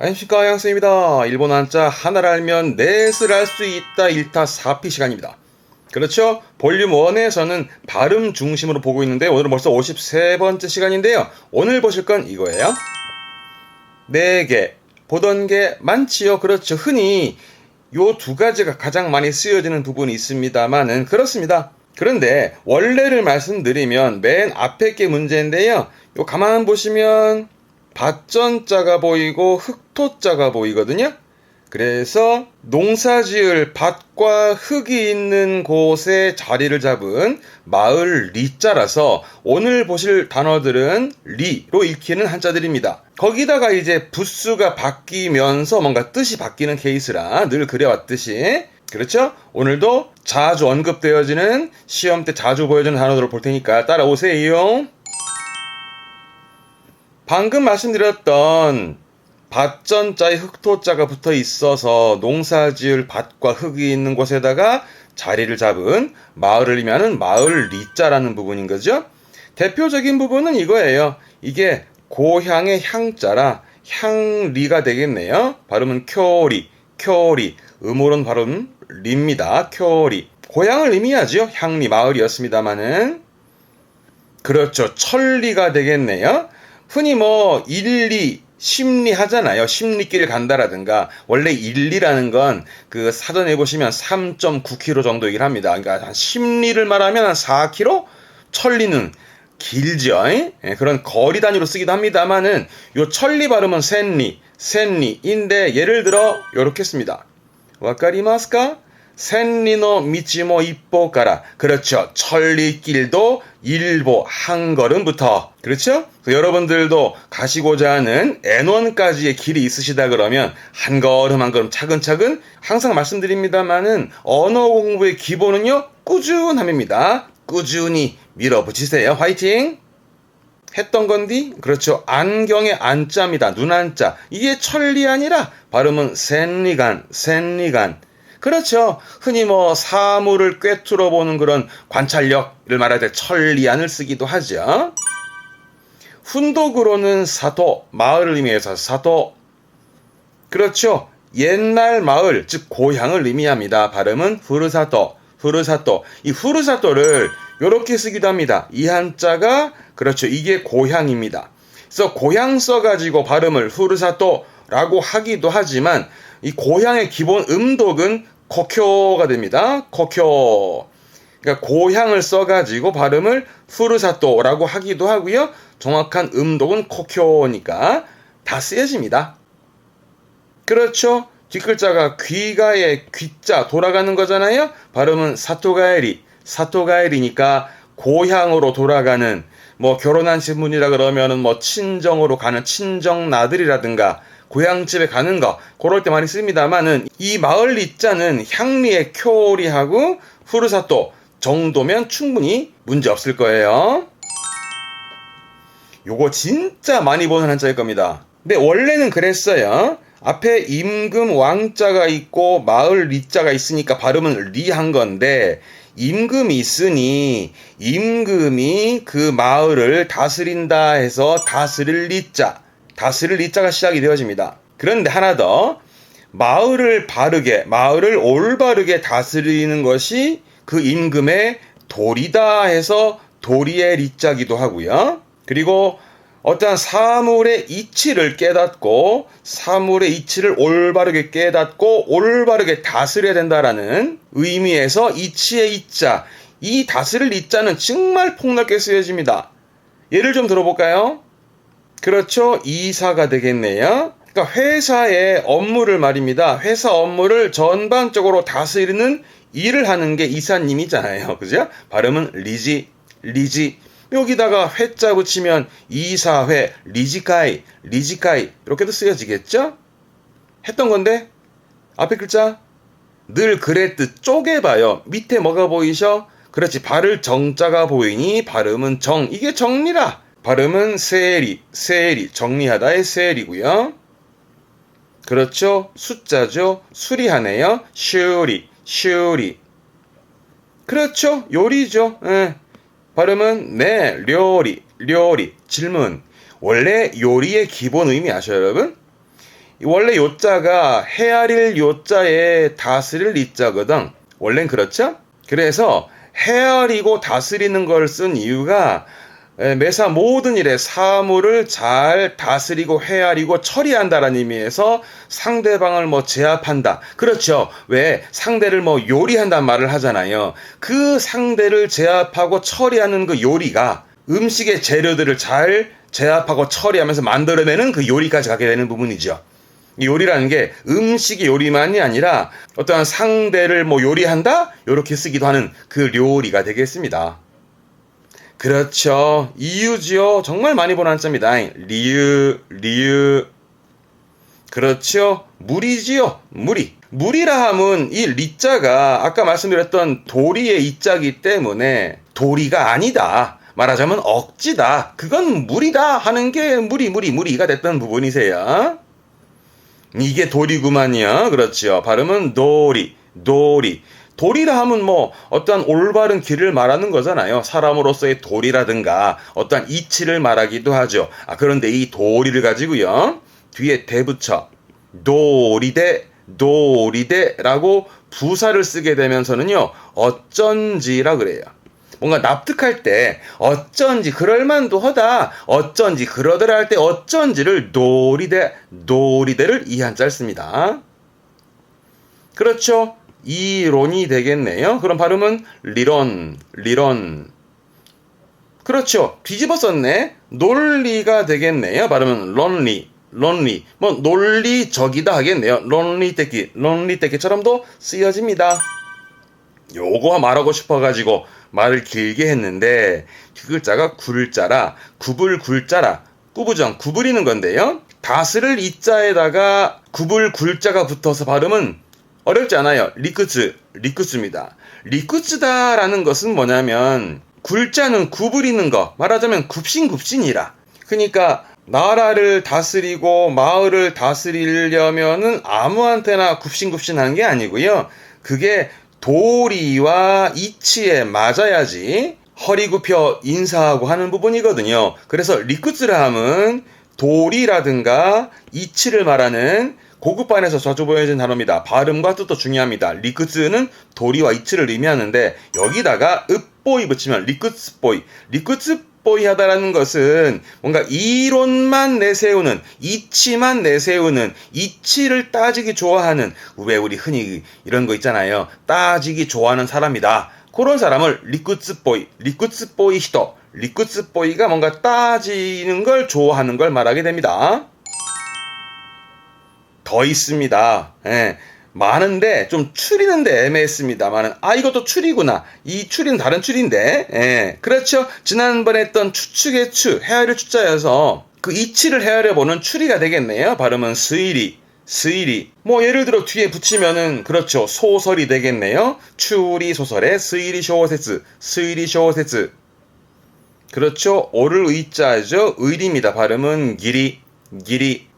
안녕하십니까, 양쌤입니다. 일본 한자 하나를 알면 넷을 알 수 있다 1타 4피 시간입니다. 그렇죠? 볼륨 1에서는 발음 중심으로 보고 있는데 오늘은 벌써 53번째 시간인데요. 오늘 보실 건 이거예요. 네 개. 보던 게 많지요. 그렇죠. 흔히 요 두 가지가 가장 많이 쓰여지는 부분이 있습니다만은 그렇습니다. 그런데 원래를 말씀드리면 맨 앞에 게 문제인데요. 요 가만 보시면 밭전자가 보이고 흙토자가 보이거든요. 그래서 농사지을 밭과 흙이 있는 곳에 자리를 잡은 마을 리자라서 오늘 보실 단어들은 리로 읽히는 한자들입니다. 거기다가 이제 부수가 바뀌면서 뭔가 뜻이 바뀌는 케이스라 늘 그래왔듯이, 그렇죠? 오늘도 자주 언급되어지는 시험 때 자주 보여주는 단어들을 볼 테니까 따라오세요. 방금 말씀드렸던 밭전자에 흙토자가 붙어 있어서 농사지을 밭과 흙이 있는 곳에다가 자리를 잡은 마을을 의미하는 마을 리자라는 부분인 거죠. 대표적인 부분은 이거예요. 이게 고향의 향자라 향리가 되겠네요. 발음은 쿄리, 쿄리. 음으로는 발음 리입니다. 쿄리. 고향을 의미하죠. 향리, 마을이었습니다마는. 그렇죠. 천리가 되겠네요. 흔히 뭐 일리, 심리 하잖아요. 심리길 간다라든가. 원래 일리라는 건 그 사전에 보시면 3.9km 정도 얘기를 합니다. 그러니까 한 심리를 말하면 한 4km? 천리는 길죠. 예, 그런 거리 단위로 쓰기도 합니다만은 요 천리 발음은 센리인데 예를 들어 요렇게 씁니다. 와카리마스까? 센리노 미치모 이뽀가라. 그렇죠. 천리길도 일보 한 걸음부터. 그렇죠? 여러분들도 가시고자 하는 N1까지의 길이 있으시다 그러면 한 걸음 한 걸음 차근차근 항상 말씀드립니다만은 언어 공부의 기본은요 꾸준함입니다. 꾸준히 밀어붙이세요. 화이팅! 했던 건디? 그렇죠. 안경의 안자입니다. 눈 안자. 이게 천리 아니라 발음은 센리간. 그렇죠. 흔히 뭐 사물을 꿰뚫어 보는 그런 관찰력을 말할 때 천리안을 쓰기도 하죠. 훈독으로는 사도, 마을을 의미해서 사도. 그렇죠. 옛날 마을, 즉 고향을 의미합니다. 발음은 후르사토. 이 후르사토를 이렇게 쓰기도 합니다. 이 한자가 그렇죠. 이게 고향입니다. 그래서 고향 써가지고 발음을 후르사토라고 하기도 하지만 이 고향의 기본 음독은 코쿄가 됩니다. 코쿄. 그러니까 고향을 써가지고 발음을 후르사토라고 하기도 하고요. 정확한 음독은 코쿄니까 다 쓰여집니다. 그렇죠. 뒷글자가 귀가의 귀자 돌아가는 거잖아요. 발음은 사토가에리니까 고향으로 돌아가는, 뭐 결혼한 신분이라 그러면은 뭐 친정으로 가는 친정나들이라든가 고향집에 가는 거 그럴 때 많이 씁니다만은 이 마을 리자는 향리의 쿄리하고 후르사토 정도면 충분히 문제 없을 거예요. 요거 진짜 많이 보는 한자일 겁니다. 근데 원래는 그랬어요. 앞에 임금 왕자가 있고 마을 리자가 있으니까 발음은 리한 건데 임금이 있으니 임금이 그 마을을 다스린다 해서 다스릴 리자가 시작이 되어집니다. 그런데 하나 더, 마을을 올바르게 다스리는 것이 그 임금의 도리다 해서 도리의 리자기도 하고요. 그리고 어떠한 사물의 이치를 깨닫고 사물의 이치를 올바르게 깨닫고 올바르게 다스려야 된다라는 의미에서 이치의 이자, 이 다스릴 이자는 정말 폭넓게 쓰여집니다. 예를 좀 들어볼까요? 그렇죠. 이사가 되겠네요. 그러니까 회사의 업무를 말입니다. 회사 업무를 전반적으로 다스리는 일을 하는 게 이사님이잖아요. 그죠? 발음은 리지. 여기다가 회자 붙이면 이사회, 리지카이 이렇게도 쓰여지겠죠? 했던 건데 앞에 글자 늘 그랬듯 쪼개봐요. 밑에 뭐가 보이셔? 그렇지. 발을 정자가 보이니 발음은 정. 이게 정리라. 발음은 세리 정리하다의 세리고요. 그렇죠. 숫자죠. 수리하네요. 슈리. 그렇죠. 요리죠. 발음은 네, 료리. 질문. 원래 요리의 기본 의미 아셔요, 여러분? 원래 요자가 헤아릴 요자에 다스릴 이자거든. 원래는 그렇죠? 그래서 헤아리고 다스리는 걸 쓴 이유가 매사 모든 일에 사물을 잘 다스리고 헤아리고 처리한다라는 의미에서 상대방을 제압한다. 그렇죠. 왜 상대를 요리한다는 말을 하잖아요. 그 상대를 제압하고 처리하는 그 요리가 음식의 재료들을 잘 제압하고 처리하면서 만들어내는 그 요리까지 가게 되는 부분이죠. 이 요리라는 게 음식의 요리만이 아니라 어떠한 상대를 요리한다? 이렇게 쓰기도 하는 그 요리가 되겠습니다. 그렇죠. 이유지요. 정말 많이 보는 한자입니다. 리유. 그렇죠. 물이지요. 물이라 함은 이 리자가 아까 말씀드렸던 도리의 이자이기 때문에 도리가 아니다. 말하자면 억지다. 그건 물이다 하는 게 무리가 됐던 부분이세요. 이게 도리구만요. 그렇죠. 발음은 도리. 도리라 하면 어떠한 올바른 길을 말하는 거잖아요. 사람으로서의 도리라든가 어떠한 이치를 말하기도 하죠. 그런데 이 도리를 가지고요. 뒤에 대 붙여 도리대라고 부사를 쓰게 되면서는요. 어쩐지라 그래요. 뭔가 납득할 때 어쩐지 그럴만도 하다. 어쩐지 그러더라 할 때 어쩐지를 도리대를 이 한자를 씁니다. 그렇죠. 이론이 되겠네요. 그럼 발음은 리론. 그렇죠. 뒤집어 썼네. 논리가 되겠네요. 발음은 론리. 논리적이다 하겠네요. 론리떼기처럼도 쓰여집니다. 요거 말하고 싶어가지고 말을 길게 했는데 그 글자가 굴자라 구불굴자라 꾸부정 구부리는 건데요. 다스를 이자에다가 구불 굴자가 붙어서 발음은 어렵지 않아요. 리쿠츠입니다. 리쿠츠다라는 것은 뭐냐면 굴자는 구부리는 거 말하자면 굽신이라. 그러니까 나라를 다스리고 마을을 다스리려면은 아무한테나 굽신하는 게 아니고요. 그게 도리와 이치에 맞아야지 허리 굽혀 인사하고 하는 부분이거든요. 그래서 리쿠츠라 함은 도리라든가 이치를 말하는 고급반에서 자주 보여진 단어입니다. 발음과 뜻도 중요합니다. 리쿠츠는 도리와 이치를 의미하는데 여기다가 읍보이 붙이면 리쿠츠보이 하다라는 것은 뭔가 이론만 내세우는 이치만 내세우는 이치를 따지기 좋아하는 왜 우리 흔히 이런 거 있잖아요. 따지기 좋아하는 사람이다. 그런 사람을 리쿠츠보이 히토 리쿠츠보이가 뭔가 따지는 걸 좋아하는 걸 말하게 됩니다. 더 있습니다. 많은데 좀 추리는데 애매했습니다만은 이것도 추리구나. 이 추리는 다른 추리인데 그렇죠. 지난번에 했던 추측의 헤아릴 추자여서 그 이치를 헤아려보는 추리가 되겠네요. 발음은 스이리 예를 들어 뒤에 붙이면은 그렇죠. 소설이 되겠네요. 추리 소설의 스이리 쇼세츠 그렇죠. 오를 의자죠. 의리입니다. 발음은 기리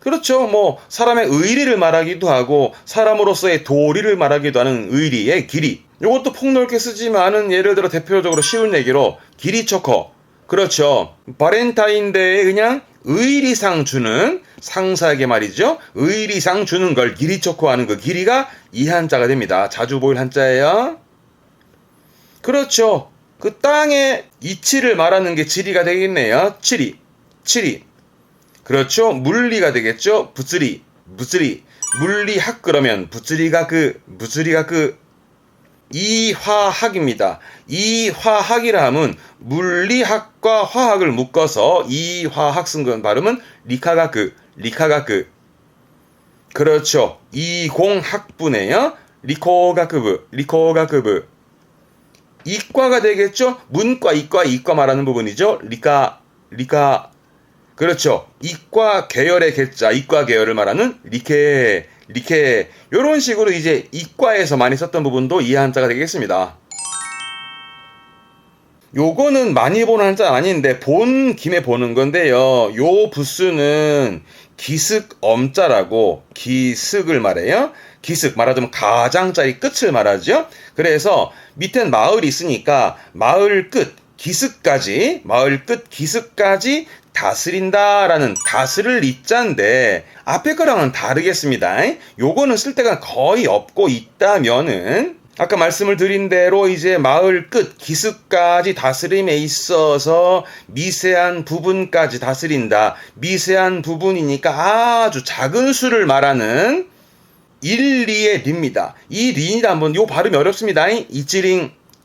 그렇죠. 사람의 의리를 말하기도 하고 사람으로서의 도리를 말하기도 하는 의리의 길이. 이것도 폭넓게 쓰지만은 예를 들어 대표적으로 쉬운 얘기로 길이 초코. 그렇죠. 바렌타인데이에 그냥 의리상 주는 상사에게 말이죠. 의리상 주는 걸 길이 초코 하는 그 길이가 이 한자가 됩니다. 자주 보일 한자예요. 그렇죠. 그 땅의 이치를 말하는 게 지리가 되겠네요. 치리 그렇죠. 물리가 되겠죠. 부쓰리 물리학 그러면 부쓰리가 이화학입니다. 이화학이라 하면 물리학과 화학을 묶어서 이화학 쓴 건 발음은 리카가크 그렇죠. 이공학부네요. 리코가크부 이과가 되겠죠. 문과 이과 말하는 부분이죠. 리카 그렇죠. 이과 계열의 계자, 이과 계열을 말하는 리케. 요런 식으로 이제 이과에서 많이 썼던 부분도 이 한자가 되겠습니다. 요거는 많이 보는 한자 아닌데 본 김에 보는 건데요. 요 부수는 기슥 엄자라고 기슥을 말해요. 기슥 말하자면 가장자리 끝을 말하죠. 그래서 밑엔 마을이 있으니까 마을 끝 기슭까지, 마을 끝 기슭까지 다스린다라는 다스릴 리자인데 앞에 거랑은 다르겠습니다. 요거는 쓸 데가 거의 없고 있다면은 아까 말씀을 드린 대로 이제 마을 끝 기슭까지 다스림에 있어서 미세한 부분까지 다스린다. 미세한 부분이니까 아주 작은 수를 말하는 1, 2의 리입니다. 이 리는 한번 요 발음이 어렵습니다.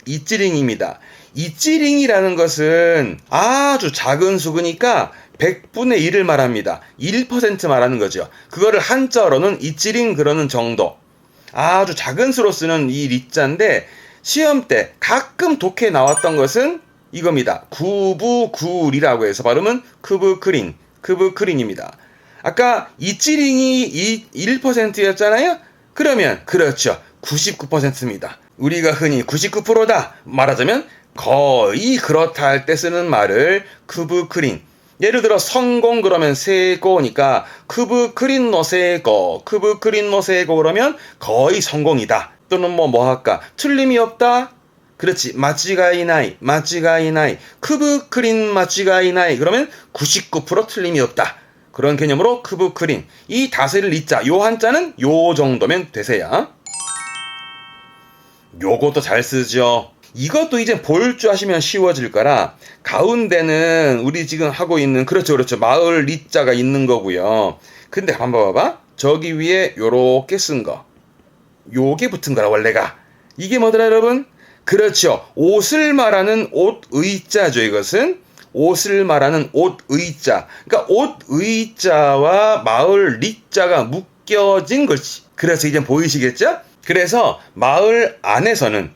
이찌링입니다. 이찌링이라는 것은 아주 작은 수니까 100분의 1을 말합니다. 1% 말하는 거죠. 그거를 한자어로는 이찌링 그러는 정도. 아주 작은 수로 쓰는 이 리자인데 시험 때 가끔 독해 나왔던 것은 이겁니다. 구부구리라고 해서 발음은 크브크린입니다. 아까 이찌링이 1%였잖아요? 그러면 그렇죠. 99%입니다. 우리가 흔히 99%다 말하자면 거의 그렇다 할 때 쓰는 말을 크브크린. 예를 들어 성공 그러면 세고니까 크브크린노 세고 그러면 거의 성공이다. 또는 뭐 할까? 틀림이 없다. 그렇지. 마찌가이나이 크브크린 마찌가이나이 그러면 99% 틀림이 없다. 그런 개념으로 크브크린. 이 다스릴 리자 요 한자는 요 정도면 되세요. 요것도 잘 쓰죠. 이것도 이제 볼 줄 아시면 쉬워질 거라 가운데는 우리 지금 하고 있는 그렇죠 마을 리자가 있는 거고요. 근데 한번 봐봐. 저기 위에 요렇게 쓴 거 요게 붙은 거라 원래가 이게 뭐더라 여러분? 그렇죠. 옷을 말하는 옷의자죠. 이것은 옷을 말하는 옷의자. 그러니까 옷의자와 마을 리자가 묶여진 것이. 그래서 이제 보이시겠죠? 그래서 마을 안에서는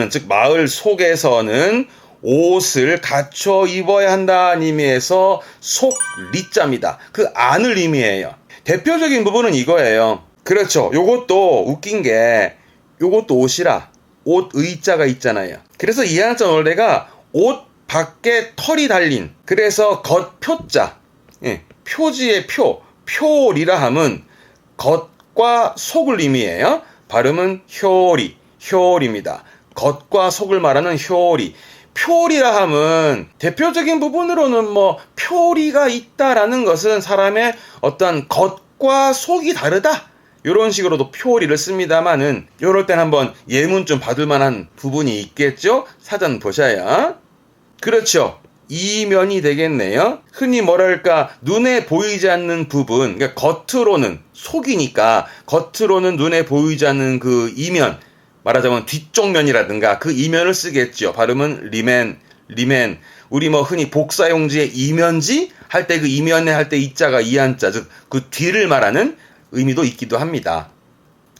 즉 마을 속에서는 옷을 갖춰 입어야 한다는 의미에서 속리자입니다. 그 안을 의미해요. 대표적인 부분은 이거예요. 그렇죠. 요것도 웃긴 게 요것도 옷이라 옷의자가 있잖아요. 그래서 이 한자 원래가 옷 밖에 털이 달린 그래서 겉표자 표지의 표리라 함은 겉과 속을 의미해요. 발음은 효리입니다. 겉과 속을 말하는 효리. 표리라 함은 대표적인 부분으로는 뭐 표리가 있다라는 것은 사람의 어떤 겉과 속이 다르다. 이런 식으로도 표리를 씁니다만은 이럴 땐 한번 예문 좀 받을 만한 부분이 있겠죠? 사전 보셔야. 그렇죠. 이면이 되겠네요. 흔히 뭐랄까 눈에 보이지 않는 부분, 그러니까 겉으로는 속이니까 겉으로는 눈에 보이지 않는 그 이면, 말하자면 뒤쪽 면이라든가 그 이면을 쓰겠죠. 발음은 리멘. 우리 뭐 흔히 복사용지에 이면지 할 때 그 이면에 할 때 이자가 이한자, 즉 그 뒤를 말하는 의미도 있기도 합니다.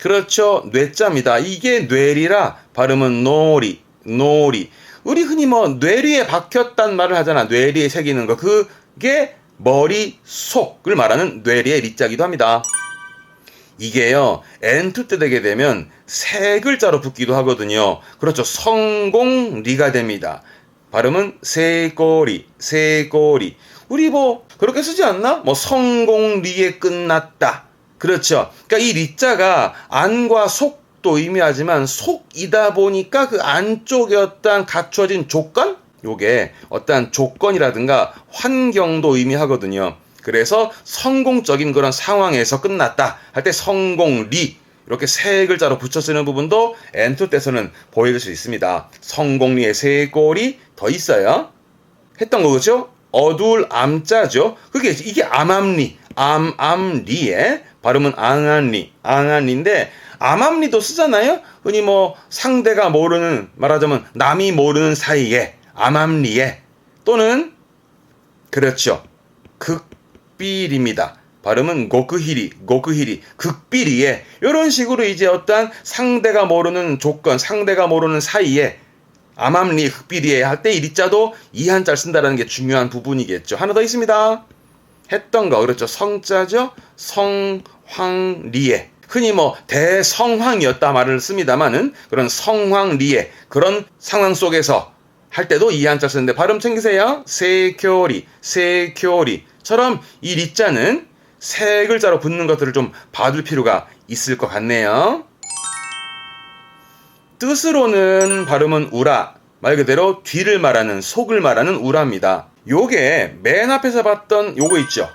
그렇죠. 뇌자입니다. 이게 뇌리라 발음은 노리. 우리 흔히 뭐 뇌리에 박혔단 말을 하잖아. 뇌리에 새기는 거. 그게 머리 속을 말하는 뇌리의 리자기도 합니다. 이게요. N투 때 되게 되면 세 글자로 붙기도 하거든요. 그렇죠. 성공리가 됩니다. 발음은 세꼬리. 우리 뭐 그렇게 쓰지 않나? 뭐 성공리에 끝났다. 그렇죠. 그러니까 이 리자가 안과 속도 의미하지만 속이다 보니까 그 안쪽에 어떤 갖춰진 조건? 요게 어떤 조건이라든가 환경도 의미하거든요. 그래서 성공적인 그런 상황에서 끝났다 할 때 성공리 이렇게 세 글자로 붙여 쓰는 부분도 N투 때서는 보일 수 있습니다. 성공리에 세 꼴이 더 있어요. 했던 거죠. 어두울 암자죠. 이게 암암리, 암암리에 발음은 앙안리인데 암암리도 쓰잖아요. 흔히 뭐 상대가 모르는 말하자면 남이 모르는 사이에 암암리에 또는 그렇죠. 극비리입니다. 발음은 고크히리 극비리에 이런 식으로 이제 어떤 상대가 모르는 조건 상대가 모르는 사이에 암암리 극비리에 할 때 이 리자도 이 한자를 쓴다는 게 중요한 부분이겠죠. 하나 더 있습니다. 했던 거 그렇죠. 성자죠. 성황리에 흔히 뭐 대성황이었다 말을 씁니다만은 그런 성황리에 그런 상황 속에서 할 때도 이 한자 쓰는데 발음 챙기세요. 세교리처럼 이 리자는 세 글자로 붙는 것들을 좀 봐둘 필요가 있을 것 같네요. 뜻으로는 발음은 말 그대로 뒤를 말하는, 속을 말하는 우라입니다. 요게 맨 앞에서 봤던 요거 있죠.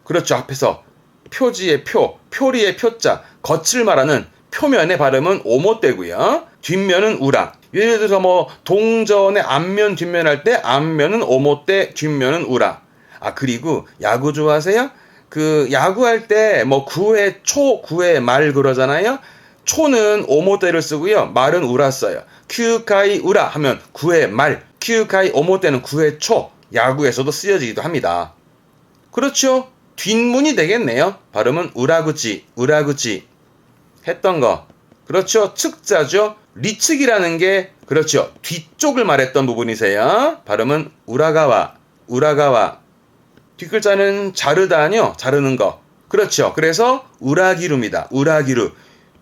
그렇죠. 앞에서 표지의 표, 표리의 표자, 겉을 말하는 표면의 발음은 오모떼고요. 뒷면은 우라. 예를 들어서 뭐 동전의 앞면 뒷면 할 때 앞면은 오모떼, 뒷면은 우라. 아, 그리고 야구 좋아하세요? 그 야구할 때 뭐 9회 초, 9회 말 그러잖아요. 초는 오모떼를 쓰고요. 말은 우라 써요. 큐카이 우라 하면 9회 말, 큐카이 오모떼는 9회 초. 야구에서도 쓰여지기도 합니다. 그렇죠. 뒷문이 되겠네요. 발음은 우라구치, 우라구치. 했던 거. 그렇죠. 측자죠. 리측이라는 게 그렇죠. 뒤쪽을 말했던 부분이세요. 발음은 우라가와, 우라가와. 뒷글자는 자르다뇨. 자르는 거. 그렇죠. 그래서 우라기루입니다. 우라기루.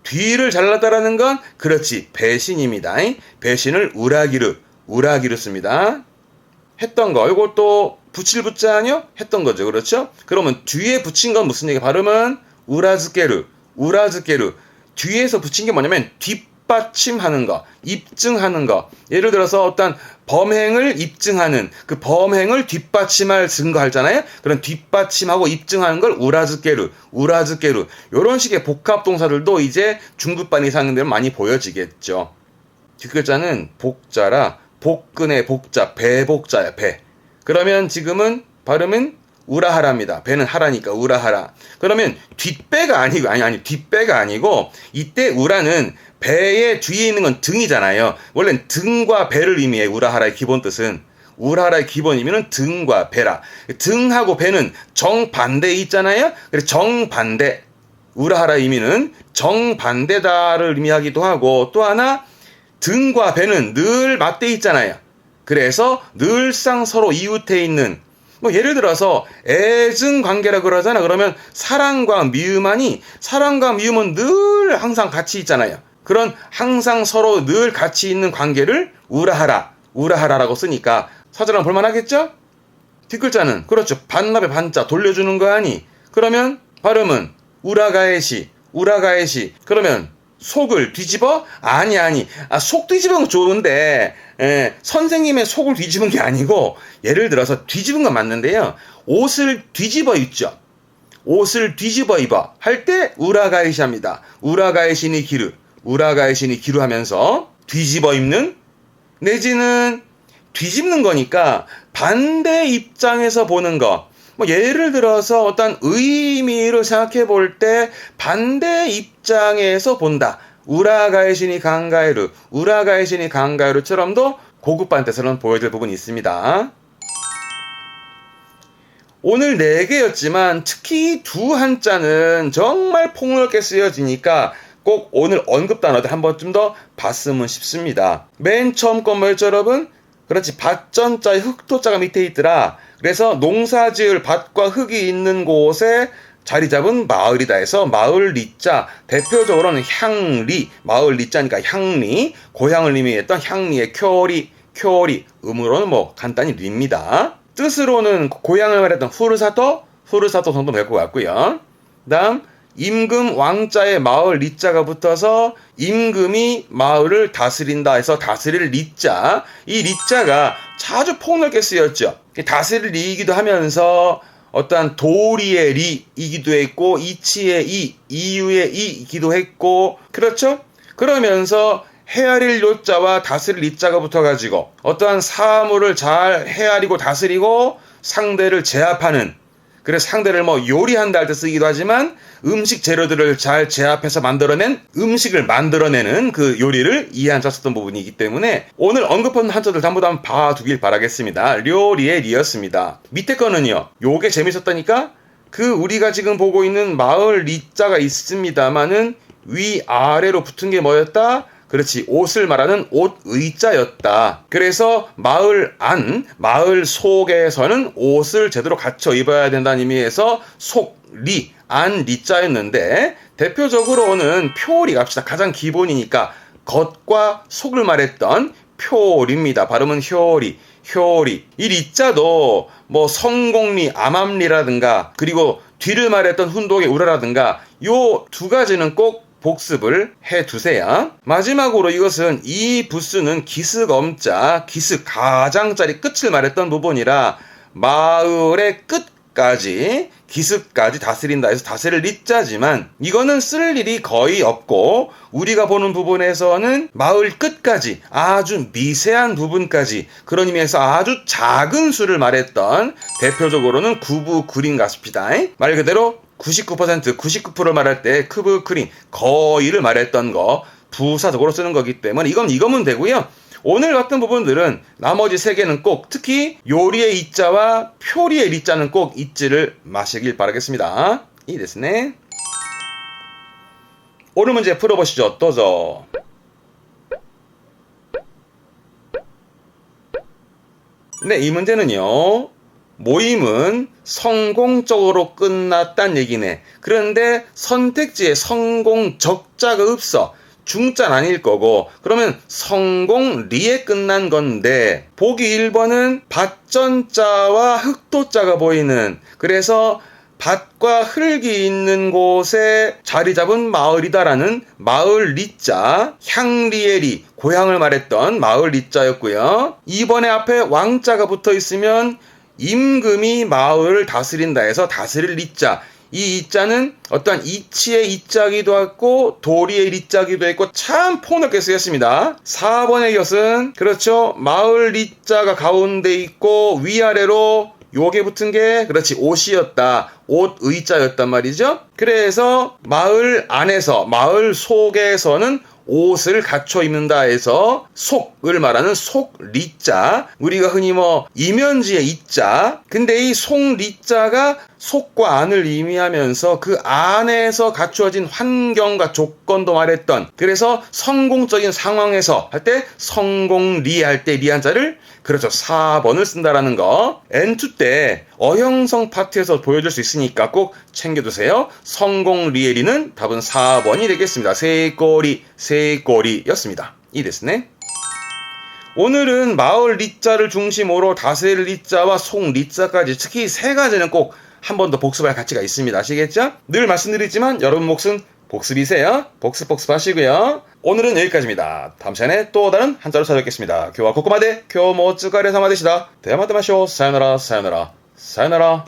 뒤를 잘랐다라는 건 그렇지. 배신입니다. 배신을 우라기루, 우라기루 씁니다. 했던 거. 이것도 붙일 붙자뇨? 했던 거죠. 그렇죠? 그러면 뒤에 붙인 건 무슨 얘기? 발음은 우라즈케루, 우라즈케루. 뒤에서 붙인 게 뭐냐면 뒷받침하는 거, 입증하는 거. 예를 들어서 어떤 범행을 입증하는, 그 범행을 뒷받침할 증거 하잖아요. 그런 뒷받침하고 입증하는 걸 우라즈케루, 우라즈케루. 요런 식의 복합 동사들도 이제 중급반 이상 되면 많이 보여지겠죠. 뒷글자는 복자라 복근의 복자, 배복자야, 배. 그러면 지금은 발음은 우라하라입니다. 배는 하라니까 우라하라. 그러면 뒷배가 아니고, 뒷배가 아니고, 이때 우라는 배의 뒤에 있는 건 등이잖아요. 원래는 등과 배를 의미해, 우라하라의 기본 뜻은. 우라하라의 기본 의미는 등과 배라. 등하고 배는 정반대에 있잖아요. 그래서 정반대. 우라하라의 의미는 정반대다를 의미하기도 하고, 또 하나, 등과 배는 늘 맞대 있잖아요. 그래서 늘상 서로 이웃해 있는, 뭐 예를 들어서 애증 관계라 그러잖아. 그러면 사랑과 미움하니, 사랑과 미움은 늘 항상 같이 있잖아요. 그런 항상 서로 늘 같이 있는 관계를 우라하라, 우라하라라고 쓰니까 사전랑 볼만하겠죠? 뒷글자는 그렇죠. 반납의 반자 돌려주는 거 아니. 그러면 발음은 우라가에시, 우라가에시. 그러면 속을 뒤집어? 아니. 속 뒤집은 건 좋은데, 선생님의 속을 뒤집은 게 아니고, 예를 들어서 뒤집은 건 맞는데요. 옷을 뒤집어 입죠. 옷을 뒤집어 입어. 할 때, 우라가이시 합니다. 우라가이시니 기루. 우라가이시니 기루 하면서, 뒤집어 입는? 내지는, 뒤집는 거니까, 반대 입장에서 보는 거. 뭐 예를 들어서 어떤 의미를 생각해 볼 때 반대 입장에서 본다. 우라가에시니 강가에루, 우라가에시니 강가에루처럼도 고급반 뜻으로는 보여줄 부분이 있습니다. 오늘 4개였지만 특히 두 한자는 정말 폭넓게 쓰여지니까 꼭 오늘 언급 단어들 한 번쯤 더 봤으면 싶습니다. 맨 처음 거 뭐였죠, 여러분? 그렇지, 밭전자에 흙토자가 밑에 있더라. 그래서 농사지을 밭과 흙이 있는 곳에 자리 잡은 마을이다 해서 마을 리자, 대표적으로는 향리, 마을 리자니까 향리, 고향을 의미했던 향리의 쿄리, 음으로는 뭐 간단히 리입니다. 뜻으로는 고향을 말했던 후르사토 정도 될 것 같고요. 다음 임금 왕자의 마을 리자가 붙어서 임금이 마을을 다스린다 해서 다스릴 리자. 이 리자가 자주 폭넓게 쓰였죠. 다스릴 리이기도 하면서 어떠한 도리의 리이기도 했고 이치의 이유의 이기도 했고 그렇죠? 그러면서 헤아릴 요자와 다스릴 리자가 붙어가지고 어떠한 사물을 잘 헤아리고 다스리고 상대를 제압하는, 그래서 상대를 뭐 요리한다 할 때 쓰기도 하지만 음식 재료들을 잘 제압해서 음식을 만들어내는 그 요리를 이 한자 썼던 부분이기 때문에 오늘 언급한 한자들 전부 다 한번 봐두길 바라겠습니다. 료리의 리였습니다. 밑에 거는요. 요게 재밌었다니까? 그 우리가 지금 보고 있는 마을 리자가 있습니다만은 위아래로 붙은 게 뭐였다? 그렇지, 옷을 말하는 옷 의자였다. 그래서 마을 안, 마을 속에서는 옷을 제대로 갖춰 입어야 된다는 의미에서 속, 리, 안, 리자였는데 대표적으로는 표리 갑시다. 가장 기본이니까 겉과 속을 말했던 표리입니다. 발음은 효리. 이 리자도 뭐 성공리, 암암리라든가 그리고 뒤를 말했던 훈독의 우라라든가 요 두 가지는 꼭 복습을 해두세요. 마지막으로 이것은 이 부수는 기슭엄자, 기슭 가장자리 끝을 말했던 부분이라 마을의 끝까지 기슭까지 다스린다 해서 다스릴 리자지만 이거는 쓸 일이 거의 없고 우리가 보는 부분에서는 마을 끝까지 아주 미세한 부분까지 그런 의미에서 아주 작은 수를 말했던 대표적으로는 구부 그린 같습니다. 말 그대로 99%, 99%를 말할 때 크브 크린 거의를 말했던 거 부사적으로 쓰는 거기 때문에 이거면 되고요. 오늘 같은 부분들은 나머지 세 개는 꼭 특히 요리의 이자와 표리의 리자는 꼭 잊지를 마시길 바라겠습니다. 이 됐네. 오늘 문제 풀어보시죠. 또죠. 네, 이 문제는요. 모임은 성공적으로 끝났단 얘기네. 그런데 선택지에 성공 적자가 없어. 중자는 아닐 거고 그러면 성공리에 끝난 건데 보기 1번은 밭전자와 흑토자가 보이는 그래서 밭과 흙이 있는 곳에 자리 잡은 마을이다라는 마을 리자 향리의 리 고향을 말했던 마을 리자였고요. 2번에 앞에 왕자가 붙어 있으면 임금이 마을을 다스린다 해서 다스릴 리자 이 이자는 어떠한 이치의 이자기도 하고 도리의 리자기도 했고 참 폭넓게 쓰였습니다. 4번의 것은 그렇죠. 마을 리자가 가운데 있고 위아래로 요게 붙은 게 그렇지 옷이었다. 옷 의자였단 말이죠. 그래서 마을 안에서 마을 속에서는 옷을 갖춰 입는다 해서 속을 말하는 속리자 우리가 흔히 이면지의 이자 근데 이 속리자가 속과 안을 의미하면서 그 안에서 갖추어진 환경과 조건도 말했던 그래서 성공적인 상황에서 할 때 성공리 할 때 리한자를 그렇죠 4번을 쓴다라는 거 N2 때 어형성 파트에서 보여줄 수 있으니까 꼭 챙겨두세요. 성공리의 리는 답은 4번이 되겠습니다. 세꼬리였습니다. 이 됐네. 오늘은 마을 리자를 중심으로 다스릴 리자와 속 리자까지 특히 세 가지는 꼭 한 번 더 복습할 가치가 있습니다. 아시겠죠? 늘 말씀드리지만 여러분 몫은 복습이세요. 복습 하시고요. 오늘은 여기까지입니다. 다음 시간에 또 다른 한자로 찾아뵙겠습니다. 교와 코코마데 교모츠가레 사마데시다. 대마테마쇼 사요나라.